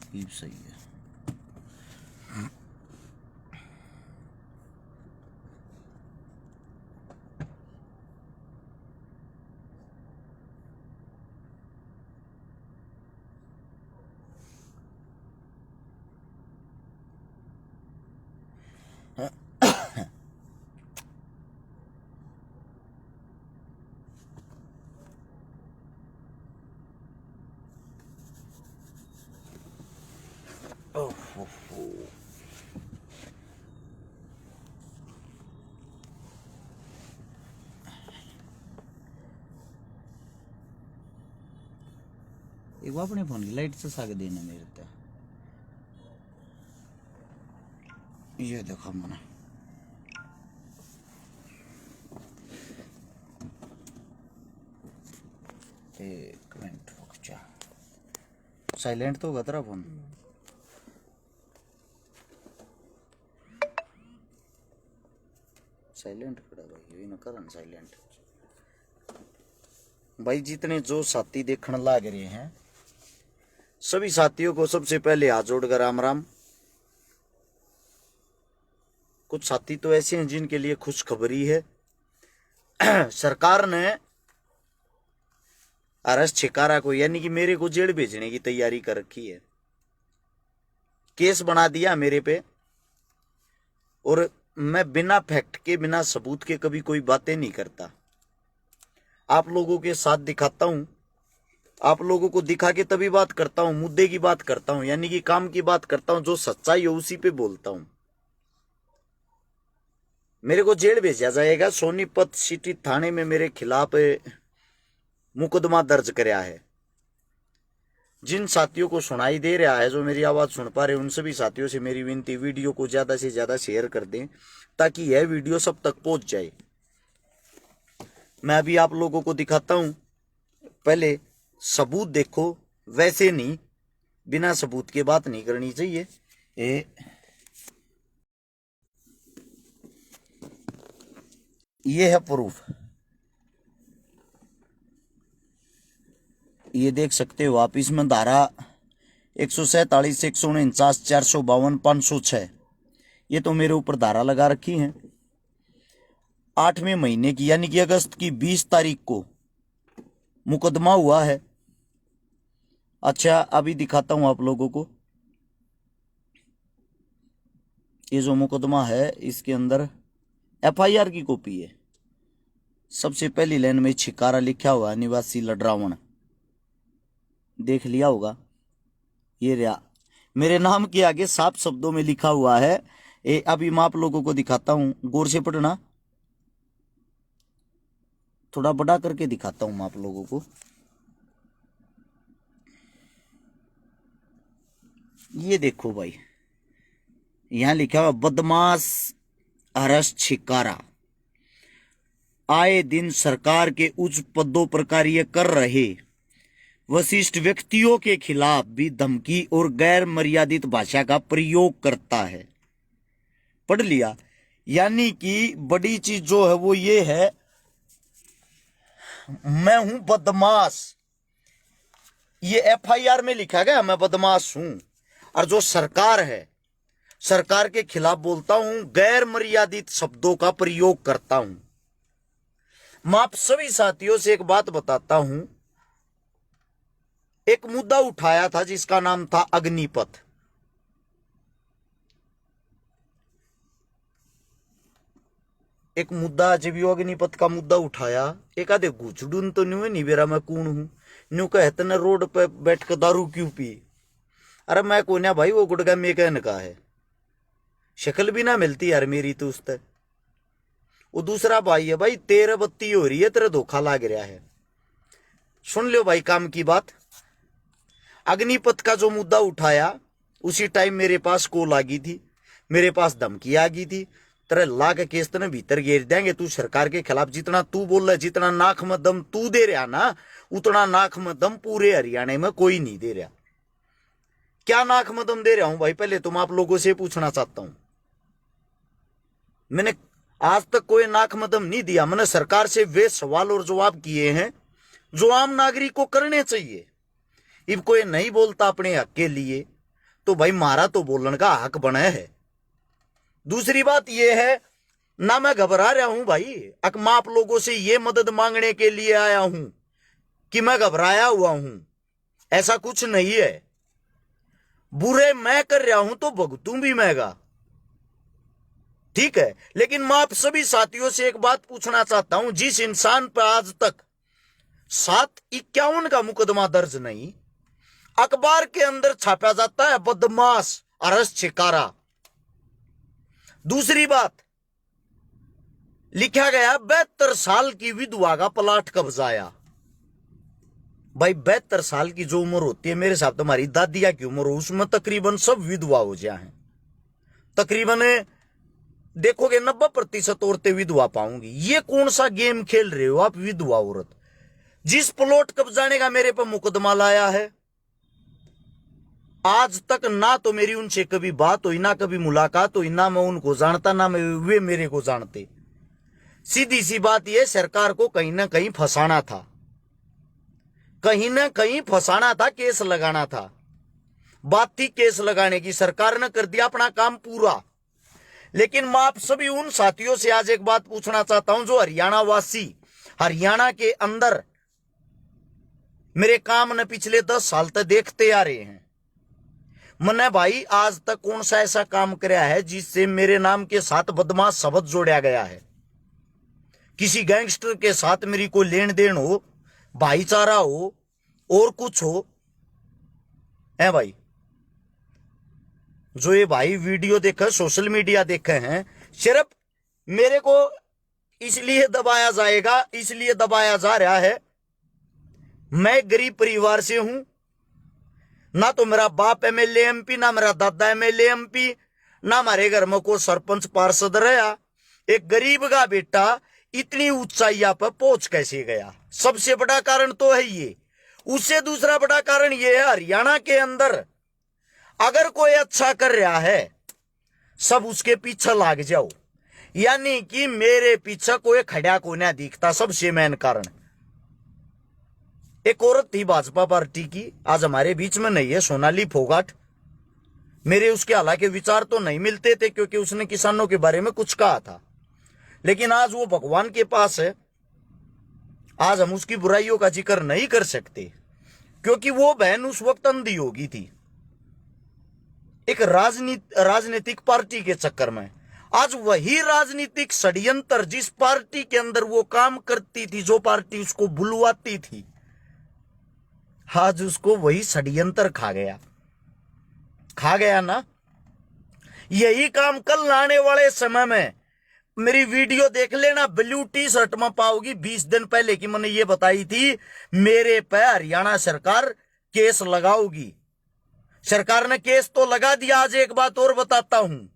ये भी सही है। एक बार अपने फोन की लाइट से साग देने मेरे तो ये देखो मना एक मिनट रुक जा। साइलेंट तो होगा तेरा फोन। साइलेंट पड़ा भाई, ये न करन साइलेंट। भाई जितने जो साथी देखने लाग रहे हैं सभी साथियों को सबसे पहले हाथ जोड़कर राम राम। कुछ साथी तो ऐसे हैं जिनके लिए खुशखबरी है। सरकार ने आरएस छिकारा को यानी कि मेरे को जेल भेजने की तैयारी कर रखी है। केस बना दिया मेरे पे और मैं बिना फैक्ट के बिना सबूत के कभी कोई बातें नहीं करता। आप लोगों के साथ दिखाता हूं, आप लोगों को दिखा के तभी बात करता हूं, मुद्दे की बात करता हूं यानी कि काम की बात करता हूं। जो सच्चाई है उसी पे बोलता हूं। मेरे को जेल भेजा जाएगा। सोनीपत सिटी थाने में मेरे खिलाफ मुकदमा दर्ज कराया है। जिन साथियों को सुनाई दे रहा है, जो मेरी आवाज सुन पा रहे, उन सभी साथियों से मेरी विनती, वीडियो को ज्यादा से ज्यादा शेयर कर दें ताकि यह वीडियो सब तक पहुंच जाए। मैं अभी आप लोगों को दिखाता हूं। पहले सबूत देखो, वैसे नहीं, बिना सबूत के बात नहीं करनी चाहिए। ये है प्रूफ। ये देख सकते हो आप। इसमें धारा 147, 149, 452, 506 ये तो मेरे ऊपर धारा लगा रखी है। 8वें महीने की यानी कि अगस्त की 20 तारीख को मुकदमा हुआ है। अच्छा अभी दिखाता हूं आप लोगों को। ये जो मुकदमा है इसके अंदर एफआईआर की कॉपी है। सबसे पहली लाइन में छिकारा लिखा हुआ, निवासी लडरावण, देख लिया होगा। ये रहा मेरे नाम के आगे साफ शब्दों में लिखा हुआ है। अभी मैं आप लोगों को दिखाता हूं, गौर से पढ़ना। थोड़ा बड़ा करके दिखाता हूं मैं आप लोगों को। ये देखो भाई, यहां लिखा हुआ बदमाश आरएस छिकारा आए दिन सरकार के उच्च पदों पर कार्य कर रहे वरिष्ठ व्यक्तियों के खिलाफ भी धमकी और गैर मर्यादित भाषा का प्रयोग करता है। पढ़ लिया। यानी कि बड़ी चीज जो है वो ये है, मैं हूं बदमाश। ये एफआईआर में लिखा गया मैं बदमाश हूं। और जो सरकार है, सरकार के खिलाफ बोलता हूं, गैर मर्यादित शब्दों का प्रयोग करता हूं। मैं आप सभी साथियों से एक बात बताता हूं। एक मुद्दा उठाया था जिसका नाम था अग्निपथ। एक मुद्दा जब यो अग्निपथ का मुद्दा उठाया, एक आधे घुचडून तो नहीं बेरा मैं कौन हूं न्यू कहते न रोड पे बैठ कर दारू क्यों पी। अरे मैं कोई ना भाई, वो गुड़गा में कहने का है, शक्ल भी ना मिलती यार मेरी तो उससे। वो दूसरा भाई है भाई, 13 बत्ती हो रही है, तेरा धोखा लाग रहा है। सुन लो भाई काम की बात। अग्निपथ का जो मुद्दा उठाया उसी टाइम मेरे पास कॉल आ गई थी, मेरे पास धमकी आ गई थी। तेरे ला के केस तने भीतर घेर देंगे। तू सरकार के खिलाफ जितना तू बोल रहा है, जितना नाक में दम तू दे रहा ना, उतना नाक में दम पूरे हरियाणा में कोई नहीं दे रहा। क्या नाक में दम दे रहा हूं भाई, पहले तुम आप लोगों से पूछना चाहता हूं। मैंने आज तक कोई नाक में दम नहीं दिया। मैंने सरकार से वे सवाल और जवाब किए हैं जो आम नागरिक को करने चाहिए। अब कोई नहीं बोलता अपने हक के लिए, तो भाई मारा तो बोलने का हक बने है। दूसरी बात यह है ना मैं घबरा रहा हूं भाई, मैं आप लोगों से ये मदद मांगने के लिए आया हूं कि मैं घबराया हुआ हूं, ऐसा कुछ नहीं है। बुरे मैं कर रहा हूं तो भुगतूं भी मैंगा, ठीक है। लेकिन मैं आप सभी साथियों से एक बात पूछना चाहता हूं, जिस इंसान पर आज तक 751 का मुकदमा दर्ज नहीं, अखबार के अंदर छापा जाता है बदमाश अरेस्ट शिकारा। दूसरी बात लिखा गया 72 साल की विधवा का प्लाट कब्जाया। भाई 72 साल की जो उम्र होती है, मेरे साथ तुम्हारी दादिया की उम्र हो, उसमें तकरीबन सब विधवा हो जाए हैं। तकरीबन देखोगे 90% औरतें विधवा पाऊंगी। ये कौन सा गेम खेल रहे हो आप विधवा औरत? जिस प्लॉट कब्जाने का मेरे पर मुकदमा लाया है, आज तक ना तो मेरी उनसे कभी बात हुई, ना कभी मुलाकात हुई, ना मैं उनको जानता, ना वे मेरे को जानते। सीधी सी बात यह, सरकार को कहीं ना कहीं फंसाना था, कहीं ना कहीं फंसाना था, केस लगाना था। बात थी केस लगाने की, सरकार ने कर दिया अपना काम पूरा। लेकिन मैं आप सभी उन साथियों से आज एक बात पूछना चाहता हूं जो हरियाणा वासी, हरियाणा के अंदर मेरे काम ने पिछले 10 साल तक देखते आ रहे हैं। मैंने भाई आज तक कौन सा ऐसा काम कराया है जिससे मेरे नाम के साथ बदमाश शब्द जोड़ा गया है? किसी गैंगस्टर के साथ मेरी कोई लेन देन हो, भाईचारा हो, और कुछ हो? है भाई, जो ये भाई वीडियो देखे, सोशल मीडिया देखे हैं, सिर्फ मेरे को इसलिए दबाया जाएगा, इसलिए दबाया जा रहा है, मैं गरीब परिवार से हूं। ना तो मेरा बाप एमएलए एमपी, ना मेरा दादा एमएलए एमपी, ना हमारे घर में कोई सरपंच पार्षद रहा। एक गरीब का बेटा इतनी ऊंचाइया पर पहुंच कैसे गया? सबसे बड़ा कारण तो है ये। उससे दूसरा बड़ा कारण ये है, हरियाणा के अंदर अगर कोई अच्छा कर रहा है, सब उसके पीछे लाग जाओ, यानी कि मेरे पीछे कोई खड़ा को ना दिखता। सबसे मेन कारण, एक औरत थी भाजपा पार्टी की, आज हमारे बीच में नहीं है, सोनाली फोगाट। मेरे उसके हालांकि विचार तो नहीं मिलते थे, क्योंकि उसने किसानों के बारे में कुछ कहा था, लेकिन आज वो भगवान के पास है। आज हम उसकी बुराइयों का जिक्र नहीं कर सकते, क्योंकि वो बहन उस वक्त अंधी हो गई थी एक राजनीतिक पार्टी के चक्कर में। आज वही राजनीतिक षड्यंत्र, जिस पार्टी के अंदर वो काम करती थी, जो पार्टी उसको बुलवाती थी, आज उसको वही षड्यंत्र खा गया ना। यही काम कल आने वाले समय में, मेरी वीडियो देख लेना, ब्लू टी शर्ट में पाओगी। 20 दिन पहले की मैंने ये बताई थी, मेरे पे हरियाणा सरकार केस लगाओगी। सरकार ने केस तो लगा दिया। आज एक बात और बताता हूं,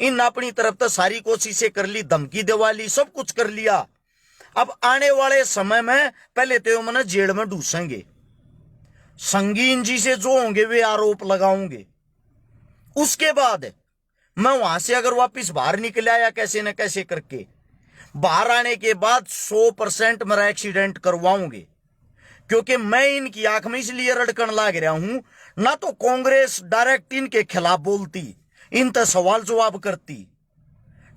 इन अपनी तरफ तो सारी कोशिशें कर ली, धमकी दिवाली सब कुछ कर लिया। अब आने वाले समय में पहले तो मैंने जेल में डूसेंगे, संगीन जी से जो होंगे वे आरोप लगाऊंगे। उसके बाद मैं वहां से अगर वापिस बाहर निकल आया कैसे न कैसे करके, बाहर आने के बाद 100% मेरा एक्सीडेंट करवाऊंगे। क्योंकि मैं इनकी आंख में इसलिए रड़कन लाग रहा हूं, ना तो कांग्रेस डायरेक्ट इनके खिलाफ बोलती, इन पर सवाल जवाब करती,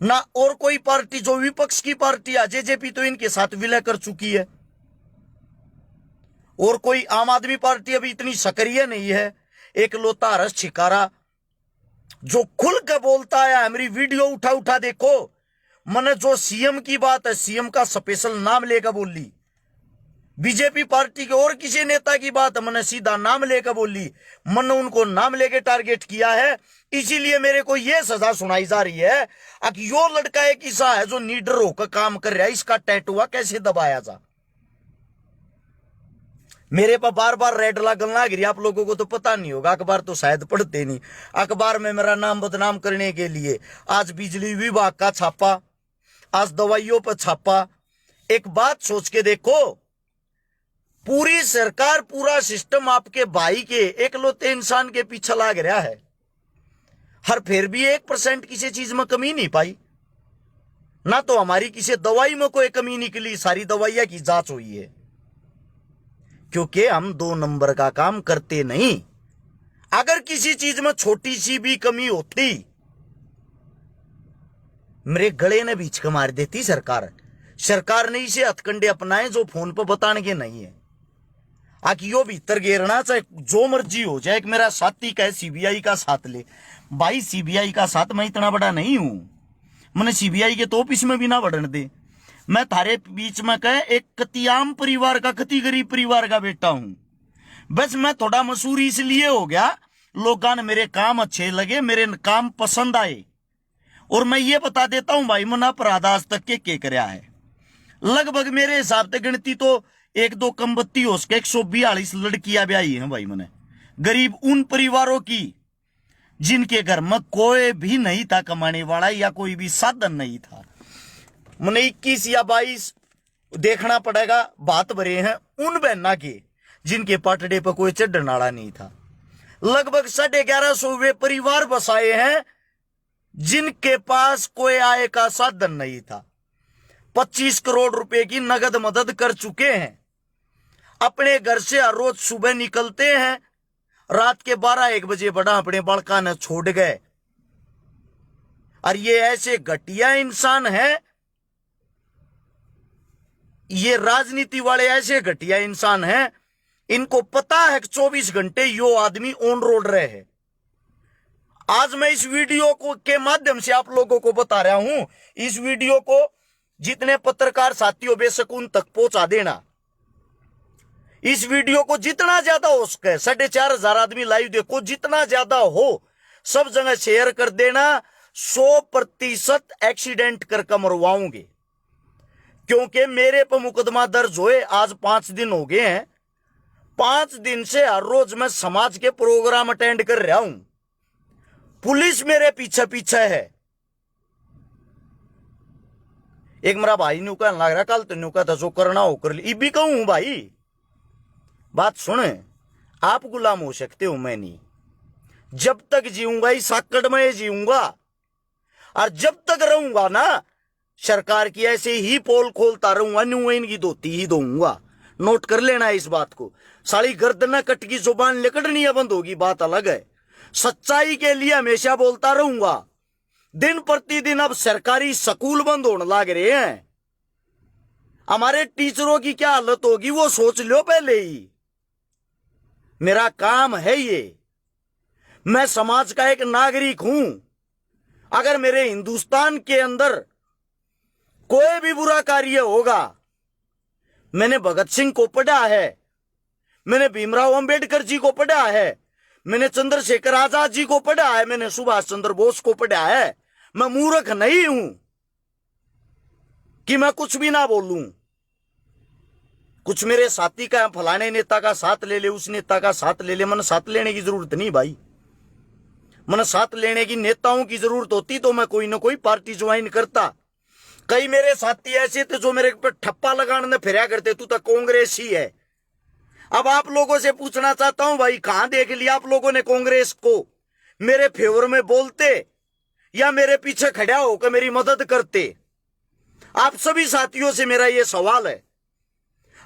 ना और कोई पार्टी जो विपक्ष की पार्टी है, जेजेपी तो इनके साथ विलय कर चुकी है, और कोई आम आदमी पार्टी अभी इतनी सक्रिय नहीं है। एक लोता अरेस्ट शिकारा जो खुल के बोलता है, मेरी वीडियो उठा उठा देखो, मैंने जो सीएम की बात है, सीएम का स्पेशल नाम लेकर बोली। बीजेपी पार्टी के और किसी नेता की बात है, मैंने सीधा नाम लेकर बोली। मैंने उनको नाम लेके टारगेट किया है, इसीलिए मेरे को यह सजा सुनाई जा रही है कि यो लड़का एक ऐसा है जो नीडर होकर काम कर रहा है, इसका टैटुआ कैसे दबाया जा। मेरे पर बार बार रेड लगन लग रही। आप लोगों को तो पता नहीं होगा, अखबार तो शायद पढ़ते नहीं। अखबार में मेरा नाम बदनाम करने के लिए आज बिजली विभाग का छापा, आज दवाइयों पर छापा। एक बात सोच के देखो, पूरी सरकार, पूरा सिस्टम आपके भाई के एकलौते इंसान के पीछे लाग रहा है, हर फिर भी 1% किसी चीज में कमी नहीं पाई। ना तो हमारी किसी दवाई में कोई कमी निकली, सारी दवाइयां की जांच हुई है। क्योंकि हम 2 नंबर का काम करते नहीं। अगर किसी चीज में छोटी सी भी कमी होती, मेरे गले ने बीच का मार देती सरकार। सरकार ने इसे हथकंडे अपनाए जो फोन पर बताने के नहीं है। आकि यो भीतर घेरना चाहे जो मर्जी हो जाए। मेरा साथी कहे सीबीआई का साथ ले, भाई सीबीआई का साथ मैं इतना बड़ा नहीं हूं, मैंने सीबीआई के तो ऑफिस में भी ना बढ़ने दे। मैं थारे बीच में कहे एक कतियाम परिवार का, कति गरीब परिवार का बेटा हूं। बस मैं थोड़ा मशहूर इसलिए हो गया, लोगों ने मेरे काम अच्छे लगे, मेरे काम पसंद आए। और मैं ये बता देता हूं भाई, मैंने अपराध आज तक के करया है। लगभग मेरे हिसाब से गिनती तो एक दो कम बत्ती हो सके 142 लड़कियां ब्याही हैं भाई मैंने, गरीब उन परिवारों की जिनके घर में कोई भी नहीं था कमाने वाला या कोई भी साधन नहीं था। मैंने 21 या 22 देखना पड़ेगा बात भरे हैं उन बहना के जिनके पाटड़े पर कोई चढ़ने वाला नहीं था। लगभग 1150 वे परिवार बसाए हैं जिनके पास कोई आय का साधन नहीं था। 25 करोड़ रुपए की नगद मदद कर चुके हैं। अपने घर से हर रोज सुबह निकलते हैं, रात के 12-1 बजे बड़ा अपने बड़का ने छोड़ गए। और ये ऐसे घटिया इंसान है, ये राजनीति वाले ऐसे घटिया इंसान हैं, इनको पता है कि 24 घंटे यो आदमी ऑन रोड रहे हैं। आज मैं इस वीडियो को के माध्यम से आप लोगों को बता रहा हूं। इस वीडियो को जितने पत्रकार साथियों बेशक उन तक पहुंचा देना। इस वीडियो को जितना ज्यादा हो सके, 4,500 आदमी लाइव देखो, जितना ज्यादा हो सब जगह शेयर कर देना। 100% एक्सीडेंट करके मरवाऊंगे, क्योंकि मेरे पर मुकदमा दर्ज हुए आज 5 दिन हो गए हैं। 5 दिन से हर रोज मैं समाज के प्रोग्राम अटेंड कर रहा हूं। पुलिस मेरे पीछे पीछे है। एक मेरा भाई न्यू कहने लग रहा, कल तो न्यू कहता जो करना हो कर ली। भी कहूं भाई, बात सुने, आप गुलाम हो सकते हो, मैं नहीं। जब तक जीऊंगा इस आकड़ में जीऊंगा, और जब तक रहूंगा ना सरकार की ऐसे ही पोल खोलता रहूंगा, न्यू इनकी धोती ही दूंगा। नोट कर लेना इस बात को। साली गर्दन कट की जुबान लिकड़नी बंद होगी, बात अलग है। सच्चाई के लिए हमेशा बोलता रहूंगा। दिन प्रतिदिन अब सरकारी स्कूल बंद होने लग रहे हैं। हमारे टीचरों की क्या हालत होगी वो सोच लो पहले ही। मेरा काम है ये, मैं समाज का एक नागरिक हूं। अगर मेरे हिंदुस्तान के अंदर कोई भी बुरा कार्य होगा, मैंने भगत सिंह को पढ़ा है, मैंने भीमराव अंबेडकर जी को पढ़ा है, मैंने चंद्रशेखर आजाद जी को पढ़ा है, मैंने सुभाष चंद्र बोस को पढ़ा है। मैं मूर्ख नहीं हूं कि मैं कुछ भी ना बोलूं। कुछ मेरे साथी का फलाने नेता का साथ ले ले, उस नेता का साथ ले ले, मैंने साथ लेने की जरूरत नहीं भाई। मैंने साथ लेने की नेताओं की जरूरत होती तो मैं कोई ना कोई पार्टी ज्वाइन करता। कई मेरे साथी ऐसे थे जो मेरे पे ठप्पा लगाने फिरा करते, तू तो कांग्रेस ही है। अब आप लोगों से पूछना चाहता हूं भाई, कहां देख लिया आप लोगों ने कांग्रेस को मेरे फेवर में बोलते या मेरे पीछे खड़ा होकर मेरी मदद करते? आप सभी साथियों से मेरा यह सवाल है।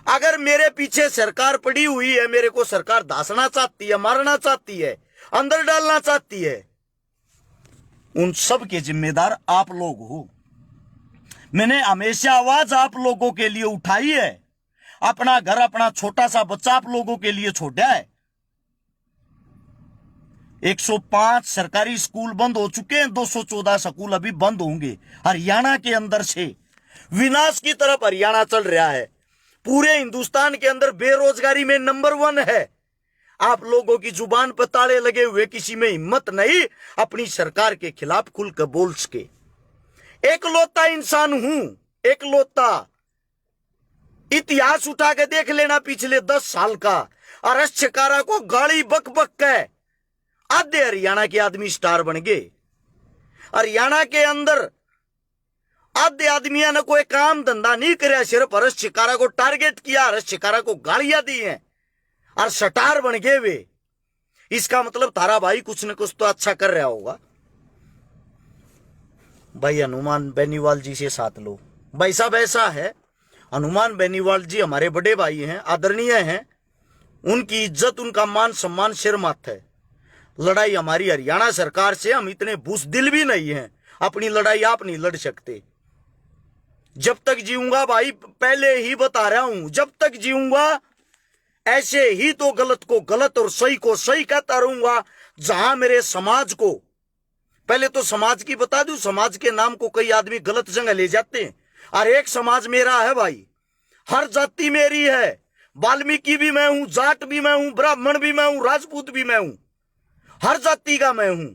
अगर मेरे पीछे सरकार पड़ी हुई है, मेरे को सरकार दासना चाहती है, मारना चाहती है, अंदर डालना चाहती है, उन सब के जिम्मेदार आप लोग हो। मैंने हमेशा आवाज आप लोगों के लिए उठाई है। अपना घर, अपना छोटा सा बच्चा आप लोगों के लिए छोड़ा है। 105 सरकारी स्कूल बंद हो चुके हैं, 214 स्कूल अभी बंद होंगे। हरियाणा के अंदर से विनाश की तरफ हरियाणा चल रहा है। पूरे हिंदुस्तान के अंदर बेरोजगारी में नंबर 1 है। आप लोगों की जुबान पर ताले लगे हुए, किसी में हिम्मत नहीं अपनी सरकार के खिलाफ खुलकर बोल सके। एकलौता इंसान हूं, एकलौता। इतिहास उठा के देख लेना पिछले 10 साल का। अरश छकारा को गाली बक बक के आधे हरियाणा के आदमी स्टार बन गए। हरियाणा के अंदर आधे आदमियों ने कोई काम धंधा नहीं कराया, सिर्फ हर्ष शिकारा को टारगेट किया, हर्ष शिकारा को गालियां दी हैं और स्टार बन गए वे। इसका मतलब थारा भाई कुछ न कुछ तो अच्छा कर रहा होगा। भाई हनुमान बेनीवाल जी से साथ लो। भाई साहब ऐसा है, हनुमान बेनीवाल जी हमारे बड़े भाई हैं, आदरणीय हैं। उनकी इज्जत, उनका मान सम्मान सिर माथ है। लड़ाई हमारी हरियाणा सरकार से, हम इतने बुज़दिल भी नहीं हैं, अपनी लड़ाई आप नहीं लड़ सकते। जब तक जीऊंगा भाई, पहले ही बता रहा हूं, जब तक जीऊंगा ऐसे ही तो गलत को गलत और सही को सही कहता रहूंगा। जहां मेरे समाज को, पहले तो समाज की बता दूं, समाज के नाम को कई आदमी गलत जगह ले जाते हैं। और एक समाज मेरा है भाई, हर जाति मेरी है, वाल्मीकि भी मैं हूं, जाट भी मैं हूं, ब्राह्मण भी मैं हूं, राजपूत भी मैं हूं, हर जाति का मैं हूं।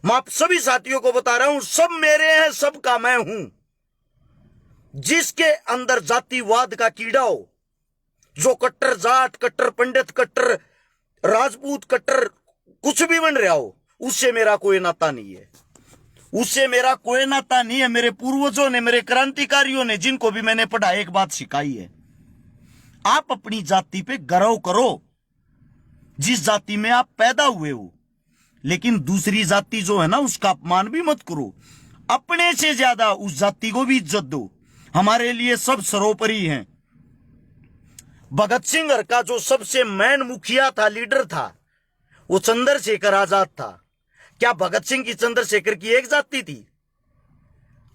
मैं आप सभी साथियों को बता रहा हूं, सब मेरे हैं, सबका मैं हूं। जिसके अंदर जातिवाद का कीड़ा हो, जो कट्टर जाट, कट्टर पंडित, कट्टर राजपूत, कट्टर कुछ भी बन रहा हो, उससे मेरा कोई नाता नहीं है, उससे मेरा कोई नाता नहीं है। मेरे पूर्वजों ने, मेरे क्रांतिकारियों ने, जिनको भी मैंने पढ़ा, एक बात सिखाई है, आप अपनी जाति पे गर्व करो, जिस जाति में आप पैदा हुए हो, लेकिन दूसरी जाति जो है ना, उसका अपमान भी मत करो। अपने से ज्यादा उस जाति को भी इज्जत दो। हमारे लिए सब सर्वोपरि हैं। भगत सिंह का जो सबसे मैन मुखिया था, लीडर था, वो चंद्रशेखर आजाद था। क्या भगत सिंह की, चंद्रशेखर की एक जाति थी?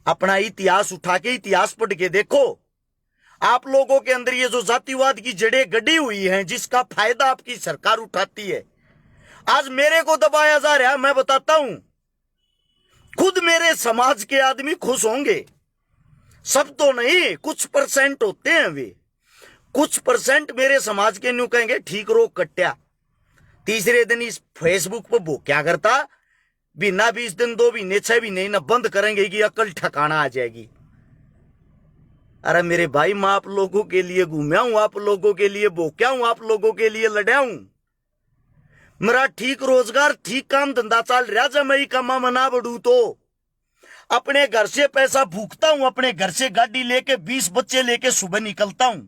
अपना इतिहास उठा के इतिहास पढ़ के देखो। आप लोगों के अंदर ये जो जातिवाद की जड़ें गड़ी हुई हैं, जिसका फायदा आपकी सरकार उठाती है, आज मेरे को दबाया जा रहा है। मैं बताता हूं, खुद मेरे समाज के आदमी खुश होंगे, सब तो नहीं, कुछ परसेंट होते हैं वे, कुछ परसेंट मेरे समाज के न्यू कहेंगे ठीक रो कट्या। तीसरे दिन इस फेसबुक पर वो क्या करता, बिना 20 दिन, 2 महीने, 6 महीने न बंद करेंगे कि अकल ठिकाना आ जाएगी। अरे मेरे भाई, मैं आप लोगों के लिए घूमया हूं, आप लोगों के लिए बोक्या हूं, आप लोगों के लिए लड़ा हूं। मेरा ठीक रोजगार, ठीक काम धंधा चल रहा। जब मैं कमा मना बढ़ू तो अपने घर से पैसा भूखता हूं, अपने घर से गाड़ी लेके 20 बच्चे लेके सुबह निकलता हूं।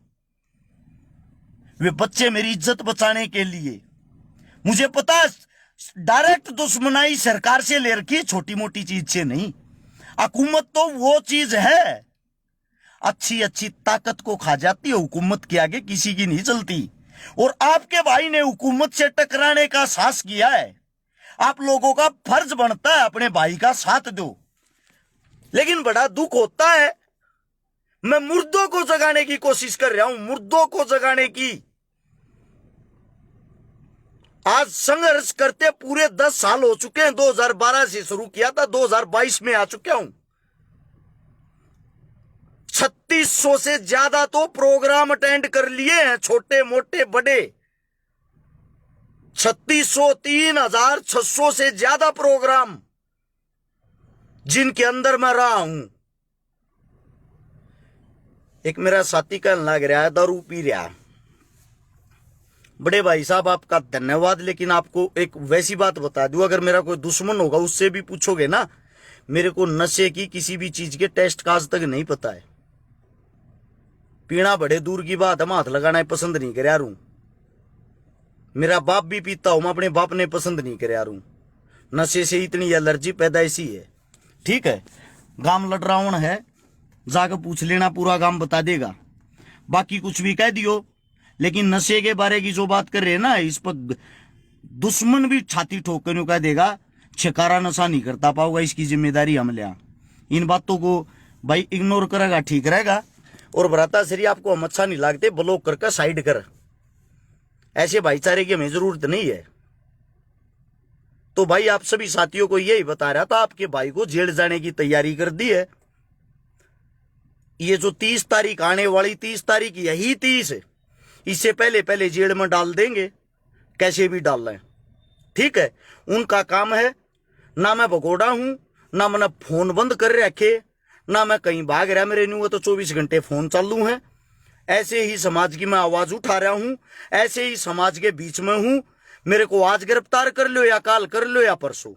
वे बच्चे मेरी इज्जत बचाने के लिए। मुझे पता है, डायरेक्ट दुश्मनाई सरकार से ले रखी, छोटी मोटी चीज से नहीं। हुकूमत तो वो चीज है, अच्छी अच्छी ताकत को खा जाती है, हुकूमत के आगे किसी की नहीं चलती। और आपके भाई ने हुकूमत से टकराने का साहस किया है। आप लोगों का फर्ज बनता है अपने भाई का साथ दो। लेकिन बड़ा दुख होता है, मैं मुर्दों को जगाने की कोशिश कर रहा हूं, मुर्दों को जगाने की। आज संघर्ष करते पूरे 10 साल हो चुके हैं। 2012 से शुरू किया था, 2022 में आ चुका हूं। 3600 से ज्यादा तो प्रोग्राम अटेंड कर लिए हैं, छोटे मोटे बड़े। 3600, 3600 से ज्यादा प्रोग्राम जिनके अंदर मैं रहा हूं। एक मेरा साथी कहने लग रहा है दारू पी रहा। बड़े भाई साहब, आपका धन्यवाद, लेकिन आपको एक वैसी बात बता दूं, अगर मेरा कोई दुश्मन होगा उससे भी पूछोगे ना, मेरे को नशे की, किसी भी चीज के टेस्ट का आज तक नहीं पता है। पीना बड़े दूर की बात है, मैं हाथ लगाना पसंद नहीं कर यार हूं। मेरा बाप भी पीता हूं, मैं अपने बाप ने पसंद नहीं कर यार हूं। नशे से इतनी एलर्जी पैदाइशी है। ठीक है, गांव लड़रावण है, जाकर पूछ लेना, पूरा गांव बता देगा। बाकी कुछ भी कह दियो, लेकिन नशे के बारे की जो बात कर रहे हैं ना, इस पर दुश्मन भी छाती ठोक कर कह देगा छिकारा नशा नहीं करता पाओगा, इसकी जिम्मेदारी हम ले। इन बातों को भाई इग्नोर करेगा ठीक रहेगा। और भ्राता श्री, आपको हम अच्छा नहीं लगते, ब्लॉक करके साइड कर। ऐसे भाईचारे की हमें जरूरत नहीं है। तो भाई आप सभी साथियों को यही बता रहा था, आपके भाई को जेल जाने की तैयारी कर दी है। ये जो 30 तारीख आने वाली, 30 तारीख यही 30 है, इससे पहले पहले जेल में डाल देंगे, कैसे भी डाल रहे हैं। ठीक है, उनका काम है। ना मैं भगोड़ा हूं, ना मैंने फोन बंद कर रखे, ना मैं कहीं भाग रहा। मेरे न्यू तो 24 घंटे फोन चालू है। ऐसे ही समाज की मैं आवाज उठा रहा हूं, ऐसे ही समाज के बीच में हूं। मेरे को आज गिरफ्तार कर लो या काल कर लो या परसों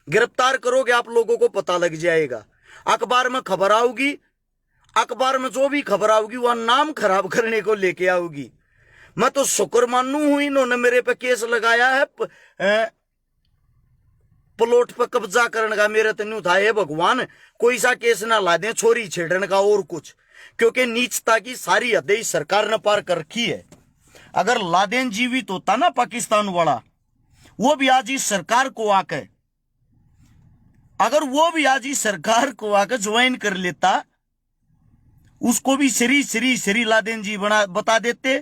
गिरफ्तार करोगे, आप लोगों को पता लग जाएगा। अखबार में खबर आऊगी, अखबार में जो भी खबर आऊगी वह नाम खराब करने को लेके आऊगी। मैं तो शुक्र मानू हूं, इन्होंने मेरे पे केस लगाया है प्लॉट पर कब्जा करने का। मेरे तो नहीं था, हे भगवान कोई सा केस ना ला दे छोरी छेड़ने का और कुछ, क्योंकि नीचता की सारी हदें इस सरकार ने पार कर रखी है। अगर लादेन जीवित होता ना पाकिस्तान वाला, वो भी आज इस सरकार को आकर, अगर वो भी आज इस सरकार को आकर ज्वाइन कर लेता, उसको भी श्री लादेन जी बता देते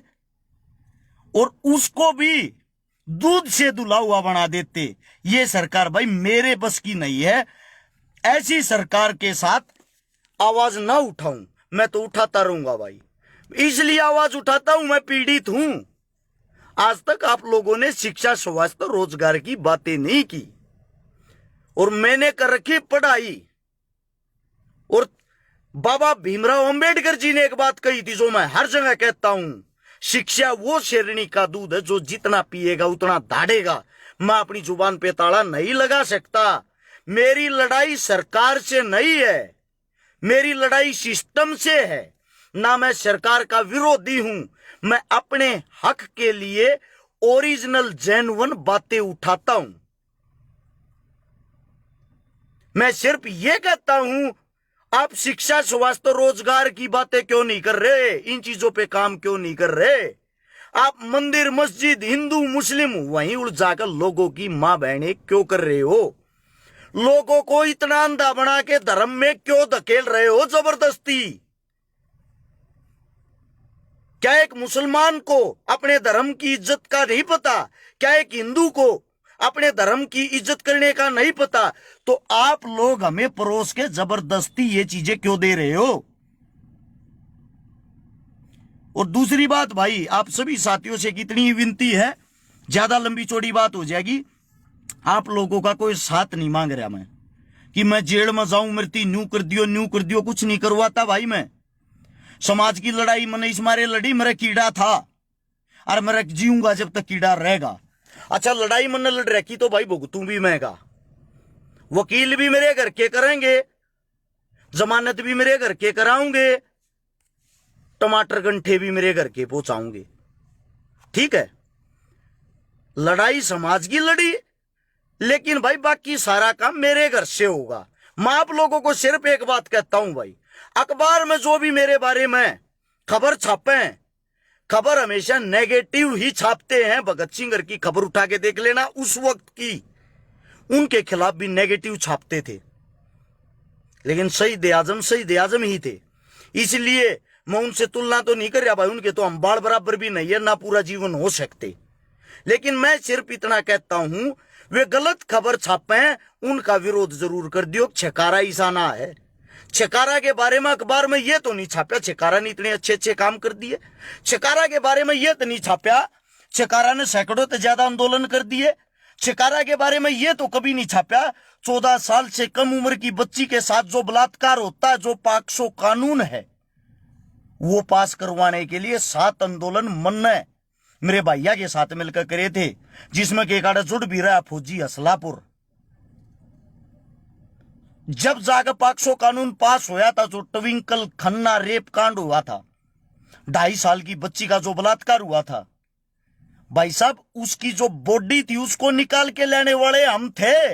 और उसको भी दूध से दुला हुआ बना देते। ये सरकार भाई मेरे बस की नहीं है। ऐसी सरकार के साथ आवाज ना उठाऊं, मैं तो उठाता रहूंगा भाई। इसलिए आवाज उठाता हूं, मैं पीड़ित हूं। आज तक आप लोगों ने शिक्षा, स्वास्थ्य, रोजगार की बातें नहीं की और मैंने कर रखी पढ़ाई। और बाबा भीमराव अंबेडकर जी ने एक बात कही थी जो मैं हर जगह कहता हूं, शिक्षा वो शेरनी का दूध है जो जितना पिएगा उतना दाढ़ेगा। मैं अपनी जुबान पे ताला नहीं लगा सकता। मेरी लड़ाई सरकार से नहीं है, मेरी लड़ाई सिस्टम से है। ना मैं सरकार का विरोधी हूं, मैं अपने हक के लिए ओरिजिनल जेन्युइन बातें उठाता हूं। मैं सिर्फ यह कहता हूं, आप शिक्षा, स्वास्थ्य, रोजगार की बातें क्यों नहीं कर रहे? इन चीजों पे काम क्यों नहीं कर रहे? आप मंदिर, मस्जिद, हिंदू, मुस्लिम वहीं उलझाकर लोगों की मां बहनें क्यों कर रहे हो? लोगों को इतना अंधा बना के धर्म में क्यों धकेल रहे हो जबरदस्ती? क्या एक मुसलमान को अपने धर्म की इज्जत का नहीं पता? क्या एक हिंदू को अपने धर्म की इज्जत करने का नहीं पता? तो आप लोग हमें परोस के जबरदस्ती ये चीजें क्यों दे रहे हो? और दूसरी बात भाई, आप सभी साथियों से कितनी विनती है, ज्यादा लंबी चौड़ी बात हो जाएगी। आप लोगों का कोई साथ नहीं मांग रहा मैं कि मैं जेल में जाऊं, मृत्यु न्यू कर दियो, कुछ नहीं करवाता भाई। मैं समाज की लड़ाई मैंने इस मारे लड़ी, मेरा कीड़ा था और मैं जीऊंगा जब तक कीड़ा रहेगा। अच्छा, लड़ाई मैंने लड़ रखी तो भाई भुगतू भी मैंगा, वकील भी मेरे घर के करेंगे, जमानत भी मेरे घर के कराऊंगे, टमाटर गंठे भी मेरे घर के पहुंचाऊंगे। ठीक है, लड़ाई समाज की लड़ी, लेकिन भाई बाकी सारा काम मेरे घर से होगा। मैं आप लोगों को सिर्फ एक बात कहता हूं भाई, अखबार में जो भी मेरे बारे में खबर छापे, खबर हमेशा नेगेटिव ही छापते हैं। भगत सिंह की खबर उठा के देख लेना, उस वक्त की उनके खिलाफ भी नेगेटिव छापते थे, लेकिन शहीद आजम ही थे। इसलिए मैं उनसे तुलना तो नहीं कर रहा भाई, उनके तो हम बाल बराबर भी नहीं है, ना पूरा जीवन हो सकते। लेकिन मैं सिर्फ इतना कहता हूं, वे गलत खबर छापे, उनका विरोध जरूर कर दियो। छकारा ईसाना है, छकारा के बारे में अखबार में यह तो नहीं छापा छकारा ने इतने अच्छे अच्छे काम कर दिए। छकारा के बारे में यह तो नहीं छापा छकारा ने सैकड़ों से ज्यादा आंदोलन कर दिए। छकारा के बारे में यह तो कभी नहीं छापा 14 साल से कम उम्र की बच्ची के साथ जो बलात्कार होता है, जो पॉक्सो कानून है, वो पास करवाने के लिए 7 आंदोलन मन्ने मेरे भैया के साथ मिलकर करे थे, जिसमें के काड़ा जुड़ भी रहा फौजी असलापुर। जब जाकर पॉक्सो कानून पास होया था, जो ट्विंकल खन्ना रेप कांड हुआ था, 2.5 साल की बच्ची का जो बलात्कार हुआ था, भाई साहब उसकी जो बॉडी थी उसको निकाल के लाने वाले हम थे।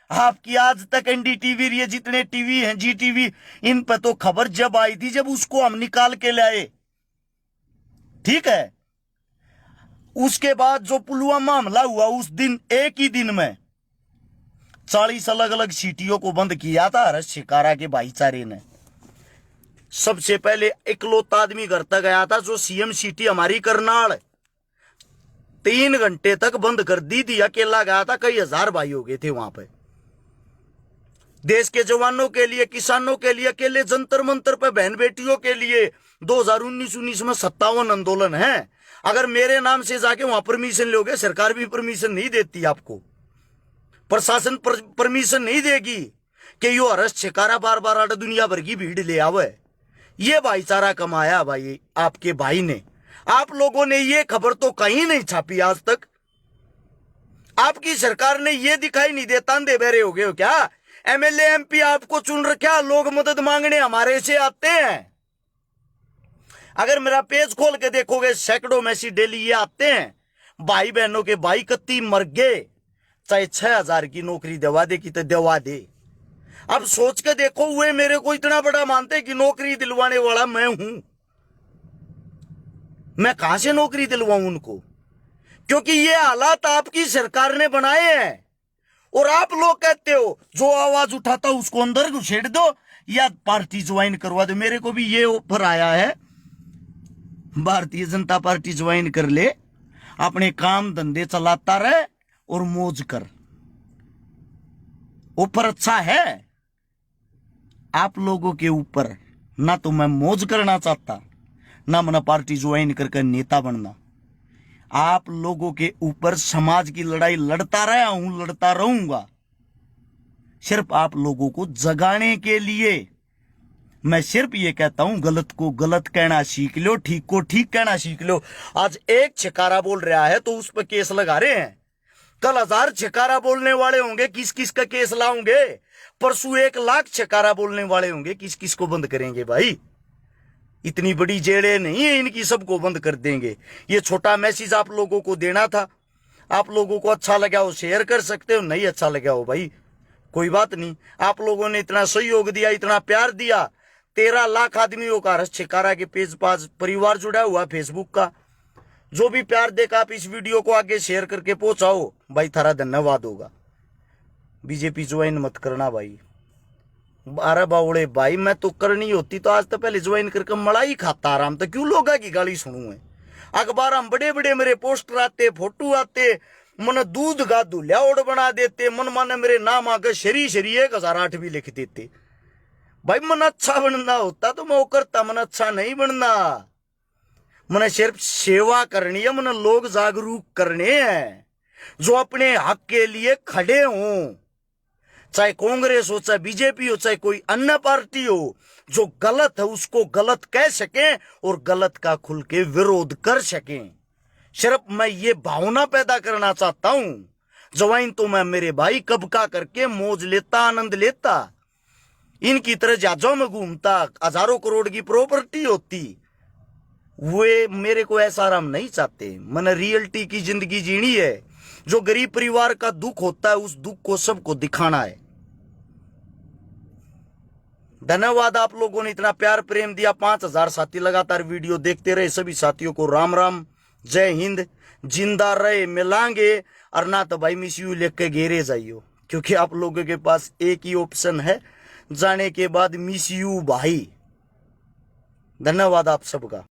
आपकी आज तक एनडीटीवी, ये जितने टीवी हैं, जी टीवी, इन पर तो खबर जब आई थी जब उसको हम निकाल के लाए। ठीक है, उसके बाद जो पुलवामा हमला हुआ, उस दिन एक ही दिन में 40 अलग अलग सिटियों को बंद किया था हर्ष शिकारा के भाईचारे ने। सबसे पहले इकलौता आदमी घर तक गया था जो सीएम सिटी हमारी करनाल, 3 घंटे तक बंद कर दी थी। अकेला गया था, कई हजार भाई हो गए थे वहां पे। देश के जवानों के लिए, किसानों के लिए, अकेले जंतर मंतर पे बहन बेटियों के लिए 2019 में 57 आंदोलन है। अगर मेरे नाम से जाके वहां परमिशन लोगे, सरकार भी परमिशन नहीं देती आपको, प्रशासन परमिशन नहीं देगी कि यो हर्ष शिकारा बार बार आटा दुनिया भर की भीड़ ले आवे। ये भाईचारा कमाया भाई आपके भाई ने। आप लोगों ने ये खबर तो कहीं नहीं छापी आज तक। आपकी सरकार ने ये दिखाई नहीं देता, अंधे बहरे हो गए हो क्या? एमएलए एमपी आपको चुन रखा, लोग मदद मांगने हमारे से आते हैं। अगर मेरा पेज खोल के देखोगे, सैकड़ों मैसेज डेली ये आते हैं, भाई बहनों के भाई कत्ती मर गए, चाहे 6,000 की नौकरी दवा दे कि तो दवा दे। अब सोच के देखो, वे मेरे को इतना बड़ा मानते कि नौकरी दिलवाने वाला मैं हूं। मैं कहां से नौकरी दिलवाऊं उनको? क्योंकि ये हालात आपकी सरकार ने बनाए हैं। और आप लोग कहते हो जो आवाज उठाता उसको अंदर घुसेड़ दो या पार्टी ज्वाइन करवा दो। मेरे को भी ये ऑफर आया है, भारतीय जनता पार्टी ज्वाइन कर ले, अपने काम धंधे चलाता रहे और मौज कर। ऑफर अच्छा है आप लोगों के ऊपर। ना तो मैं मौज करना चाहता, ना मैं पार्टी ज्वाइन करके नेता बनना। आप लोगों के ऊपर समाज की लड़ाई लड़ता रहा हूं, लड़ता रहूंगा, सिर्फ आप लोगों को जगाने के लिए। मैं सिर्फ ये कहता हूं, गलत को गलत कहना सीख लो, ठीक को ठीक कहना सीख लो। आज एक छिकारा बोल रहा है तो उस पर केस लगा रहे हैं, कल 1000 छिकारा बोलने वाले होंगे, किस किस का केस लाओगे? परसों 1 लाख छिकारा बोलने वाले होंगे, किस किस को बंद करेंगे भाई? इतनी बड़ी जेलें नहीं है इनकी, सबको बंद कर देंगे। ये छोटा मैसेज आप लोगों को देना था। आप लोगों को अच्छा लगा हो शेयर कर सकते हो, नहीं अच्छा लगा हो भाई कोई बात नहीं। आप लोगों ने इतना सहयोग दिया, इतना प्यार दिया। 13 लाख आदमियों का रस छिकारा के पेज पास परिवार जुड़ा हुआ फेसबुक का। जो भी प्यार देगा आप इस वीडियो को आगे शेयर करके पहुंचाओ भाई, थारा धन्यवाद होगा। बीजेपी ज्वाइन मत करना भाई। अरे बावड़े भाई, मैं तो करनी होती तो आज तो पहले ज्वाइन करके मलाई खाता आराम। तो क्यों लोग की गाली सुनू है? अखबार में बड़े बड़े मेरे पोस्टर आते, फोटो आते, मन दूध का दुल्यावड़ बना देते, मन माने मेरे नाम आगे शरी शरी 1008 भी लिख देते। भाई मन अच्छा बनना होता तो मैं वो करता, मन अच्छा नहीं बनना। मैंने सिर्फ सेवा करनी है, मैंने लोग जागरूक करने हैं जो अपने हक के लिए खड़े हों। चाहे कांग्रेस हो, चाहे बीजेपी हो, चाहे कोई अन्य पार्टी हो, जो गलत है उसको गलत कह सकें और गलत का खुल के विरोध कर सकें। सिर्फ मैं ये भावना पैदा करना चाहता हूं। ज्वाइन तो मैं मेरे भाई कब का करके मौज लेता, आनंद लेता। इनकी तरह जहाजों में घूमता, हजारों करोड़ की प्रॉपर्टी होती। वे मेरे को ऐसा आराम नहीं चाहते। मैंने रियलिटी की जिंदगी जीनी है। जो गरीब परिवार का दुख होता है उस दुख को सबको दिखाना है। धन्यवाद आप लोगों ने इतना प्यार प्रेम दिया। 5000 साथी लगातार वीडियो देखते रहे। सभी साथियों को राम राम, जय हिंद। जिंदा रहे मिलांगे, और ना तो भाई मिस यू लेके घेरे जाइयो, क्योंकि आप लोगों के पास एक ही ऑप्शन है, जाने के बाद मिस यू भाई। धन्यवाद आप सबका।